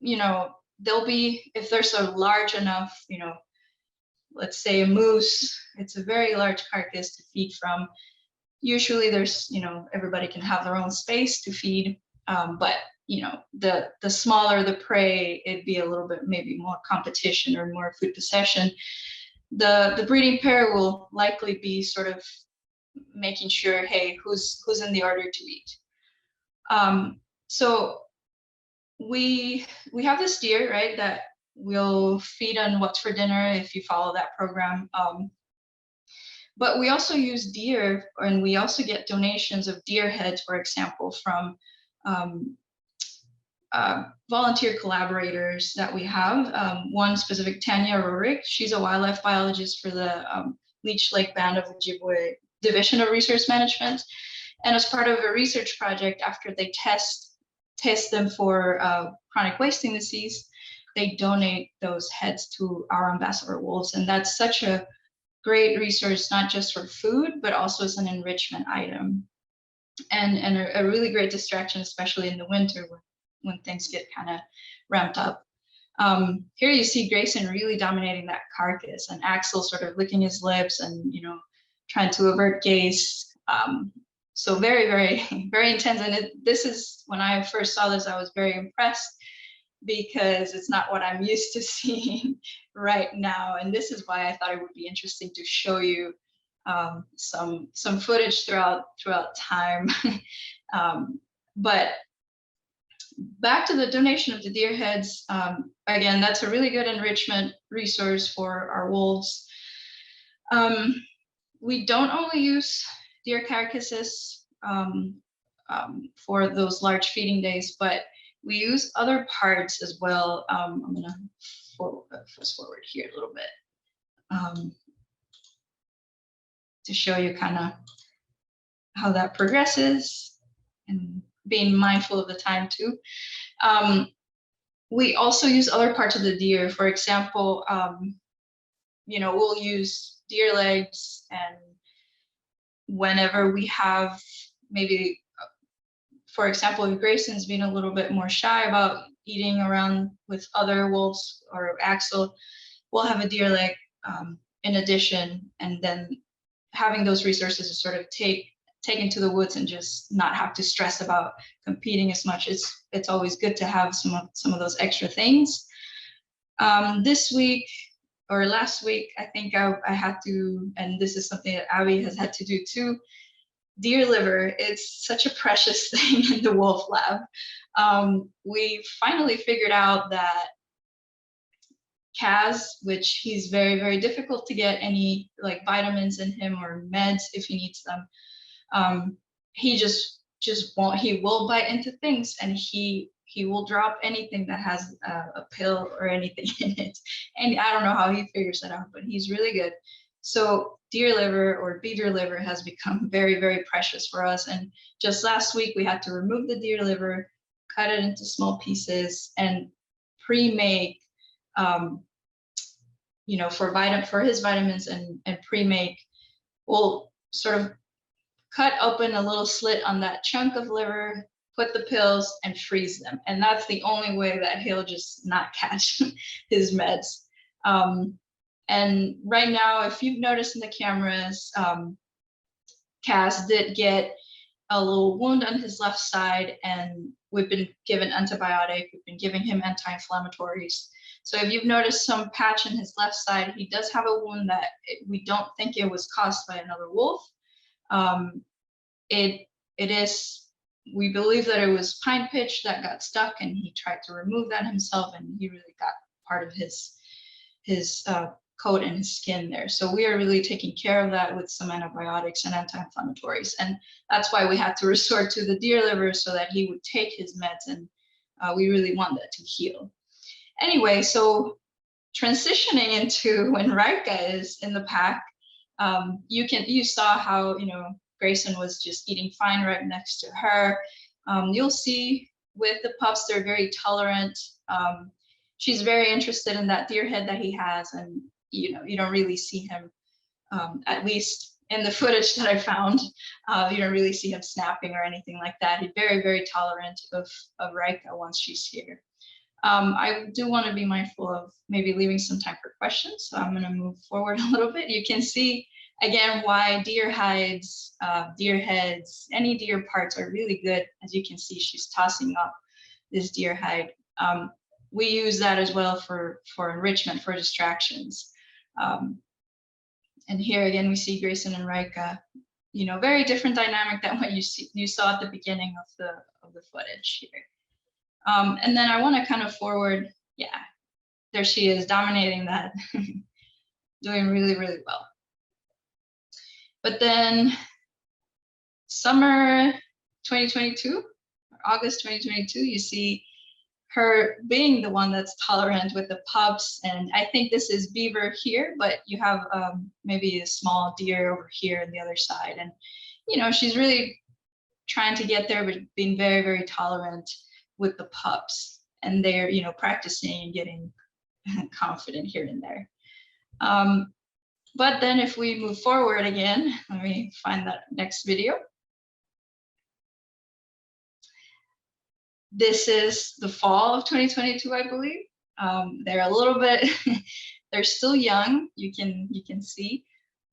you know, there'll be, if there's a large enough, you know, let's say a moose, it's a very large carcass to feed from. Usually there's, you know, everybody can have their own space to feed, but you know, the smaller the prey, it'd be a little bit maybe more competition or more food possession. The breeding pair will likely be sort of making sure, hey, who's in the order to eat. So we have this deer, right, that we'll feed on what's for dinner if you follow that program. But we also use deer, and we also get donations of deer heads, for example, from volunteer collaborators that we have. One specific, Tanya Rorik, she's a wildlife biologist for the Leech Lake Band of Ojibwe Division of Resource Management. And as part of a research project, after they test them for chronic wasting disease, they donate those heads to our ambassador wolves. And that's such a great resource, not just for food, but also as an enrichment item. And a really great distraction, especially in the winter when things get kind of ramped up. Here you see Grayson really dominating that carcass, and Axel sort of licking his lips and, you know, trying to avert gaze. So very, very, very intense. And this is, when I first saw this, I was very impressed because it's not what I'm used to seeing right now. And this is why I thought it would be interesting to show you some footage throughout time. But back to the donation of the deer heads, again, that's a really good enrichment resource for our wolves. We don't only use deer carcasses for those large feeding days, but we use other parts as well. I'm gonna fast forward here a little bit to show you kind of how that progresses and being mindful of the time too. We also use other parts of the deer. For example, you know, we'll use deer legs, and whenever we have maybe, for example, if Grayson's been a little bit more shy about eating around with other wolves or Axel, we'll have a deer leg in addition, and then having those resources to sort of take into the woods and just not have to stress about competing as much. It's always good to have some of those extra things. This week or last week, I think I had to, and this is something that Abby has had to do too, deer liver. It's such a precious thing in the wolf lab. We finally figured out that Kaz, which he's very, very difficult to get any like vitamins in him or meds if he needs them. He just won't. He will bite into things, and he will drop anything that has a pill or anything in it. And I don't know how he figures that out, but he's really good. So deer liver or beaver liver has become very, very precious for us. And just last week we had to remove the deer liver, cut it into small pieces, and pre-make, you know, for his vitamins, and pre-make, we'll sort of cut open a little slit on that chunk of liver, put the pills, and freeze them. And that's the only way that he'll just not catch his meds. And right now, if you've noticed in the cameras, Cass did get a little wound on his left side, and we've been given antibiotic, we've been giving him anti-inflammatories. So if you've noticed some patch in his left side, he does have a wound that we don't think it was caused by another wolf. It is, we believe that it was pine pitch that got stuck, and he tried to remove that himself, and he really got part of his coat and his skin there. So we are really taking care of that with some antibiotics and anti-inflammatories. And that's why we had to resort to the deer liver, so that he would take his meds, and we really want that to heal. Anyway, so transitioning into when Raika is in the pack, you saw how, you know, Grayson was just eating fine right next to her. You'll see with the pups, they're very tolerant. She's very interested in that deer head that he has, and you know, you don't really see him, at least in the footage that I found, you don't really see him snapping or anything like that. He's very, very tolerant of Raika once she's here. I do want to be mindful of maybe leaving some time for questions, so I'm going to move forward a little bit. You can see again why deer hides, deer heads, any deer parts are really good. As you can see, she's tossing up this deer hide. We use that as well for enrichment, for distractions. And here again, we see Grayson and Raika, you know, very different dynamic than what you saw at the beginning of the footage here. And then I want to kind of forward, yeah, there she is dominating that, doing really, really well. But then summer 2022, or August 2022, you see her being the one that's tolerant with the pups. And I think this is beaver here, but you have maybe a small deer over here on the other side. And, you know, she's really trying to get there, but being very, very tolerant with the pups. And they're, you know, practicing and getting confident here and there. But then if we move forward again, let me find that next video. This is the fall of 2022, I believe. They're a little bit, they're still young, you can see,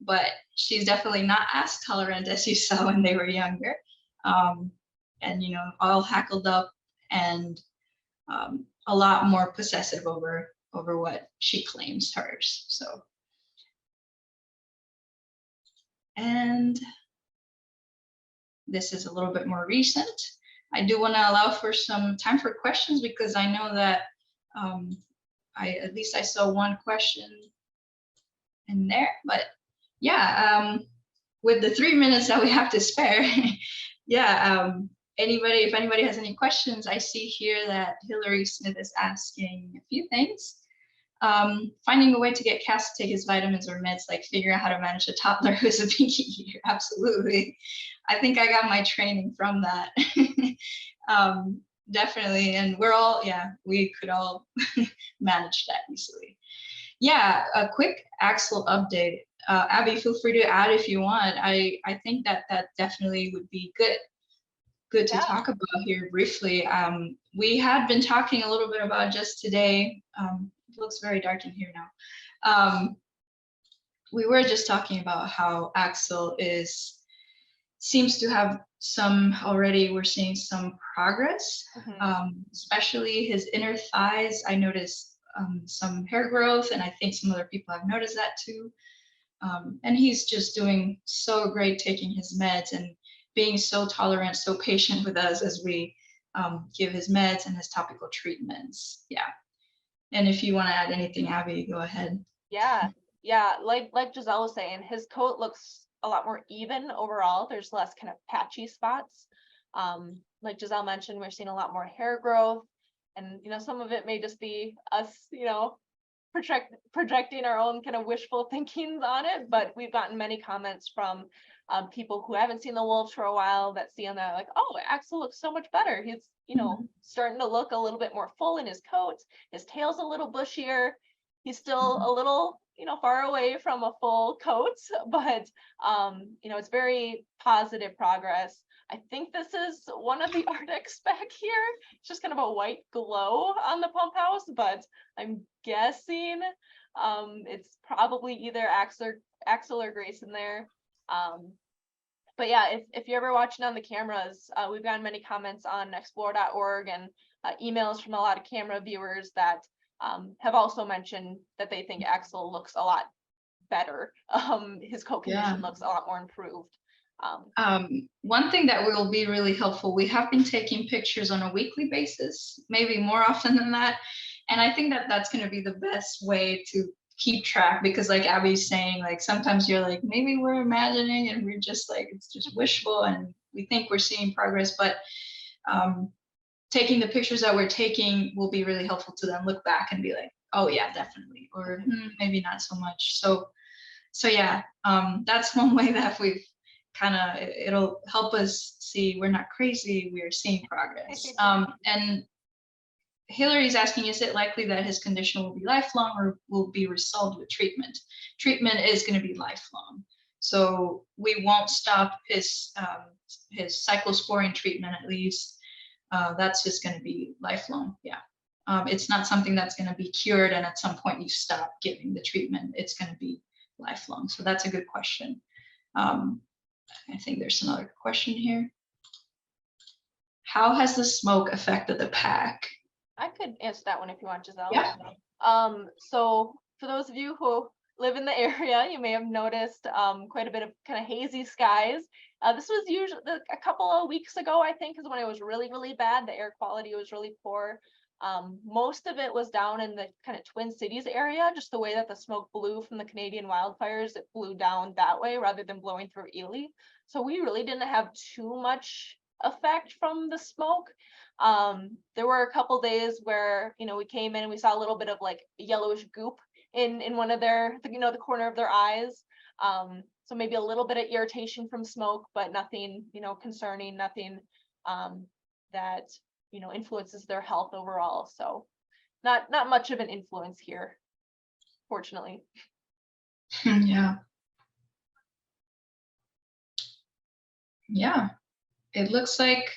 but she's definitely not as tolerant as you saw when they were younger. And, you know, all hackled up and a lot more possessive over what she claims hers. So, and this is a little bit more recent. I do want to allow for some time for questions because I know that at least I saw one question in there, but yeah, with the 3 minutes that we have to spare, yeah, if anybody has any questions, I see here that Hillary Smith is asking a few things. Finding a way to get Cass to take his vitamins or meds, like figuring out how to manage a toddler who's a pinky eater. Absolutely. I think I got my training from that. Definitely. And we're all, yeah, we could all manage that easily. Yeah, a quick Axel update. Abby, feel free to add if you want. I think that definitely would be good to talk about here briefly. We had been talking a little bit about just today. It looks very dark in here now. We were just talking about how Axel seems to have we're seeing some progress, especially his inner thighs. I noticed some hair growth, and I think some other people have noticed that too. And he's just doing so great taking his meds and being so tolerant, so patient with us as we give his meds and his topical treatments. Yeah. And if you want to add anything, Abby, go ahead. Yeah, like Giselle was saying, his coat looks a lot more even overall. There's less kind of patchy spots. Like Giselle mentioned, we're seeing a lot more hair growth, and you know, some of it may just be us, you know, projecting our own kind of wishful thinkings on it. But we've gotten many comments from people who haven't seen the wolves for a while that see him that like, oh, Axel looks so much better. He's, you know, starting to look a little bit more full in his coat. His tail's a little bushier. He's still a little, you know, far away from a full coat, but you know, it's very positive progress. I think this is one of the Arctics back here. It's just kind of a white glow on the pump house, but I'm guessing it's probably either Axel or Grayson there. But yeah, if you're ever watching on the cameras, we've gotten many comments on explore.org and emails from a lot of camera viewers that have also mentioned that they think Axel looks a lot better. His coat condition looks a lot more improved. One thing that will be really helpful, we have been taking pictures on a weekly basis, maybe more often than that. And I think that that's going to be the best way to keep track, because like Abby's saying, like sometimes you're like, maybe we're imagining and we're just like, it's just wishful and we think we're seeing progress, but taking the pictures that we're taking will be really helpful to then look back and be like, oh yeah, definitely, or maybe not so much. So yeah, that's one way that we've kind of, it'll help us see we're not crazy, we're seeing progress. And Hillary's asking, is it likely that his condition will be lifelong or will be resolved with treatment? Treatment is going to be lifelong. So we won't stop his cyclosporine treatment, at least. That's just going to be lifelong. Yeah. It's not something that's going to be cured and at some point you stop giving the treatment. It's going to be lifelong. So that's a good question. I think there's another question here. How has the smoke affected the pack? I could answer that one if you want, Giselle. Yeah. So for those of you who live in the area, you may have noticed quite a bit of kind of hazy skies. This was usually a couple of weeks ago, I think, is when it was really, really bad. The air quality was really poor. Most of it was down in the kind of Twin Cities area, just the way that the smoke blew from the Canadian wildfires, it blew down that way rather than blowing through Ely. So we really didn't have too much effect from the smoke. There were a couple days where, we came in and we saw a little bit of like yellowish goop in one of their, the corner of their eyes. So maybe a little bit of irritation from smoke, but nothing, concerning, nothing that, influences their health overall. So not much of an influence here, fortunately. Yeah. Yeah. It looks like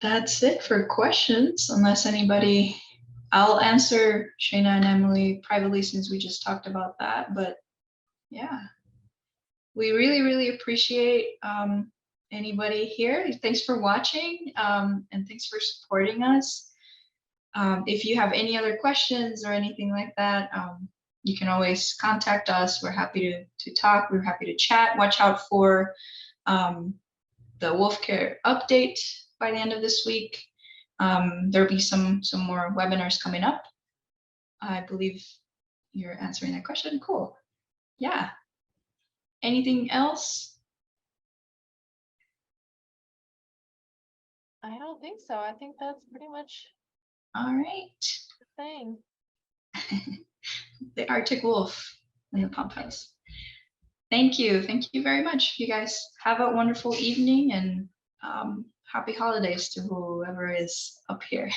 that's it for questions, unless anybody, I'll answer Shayna and Emily privately since we just talked about that. But yeah, we really, really appreciate anybody here. Thanks for watching, and thanks for supporting us. If you have any other questions or anything like that, you can always contact us. We're happy to talk. We're happy to chat. Watch out for the wolf care update by the end of this week. There'll be some more webinars coming up. I believe you're answering that question. Cool. Yeah. Anything else? I don't think so. I think that's pretty much All right. the thing. The Arctic wolf in the pump house. Thank you. Thank you very much. You guys have a wonderful evening, and happy holidays to whoever is up here.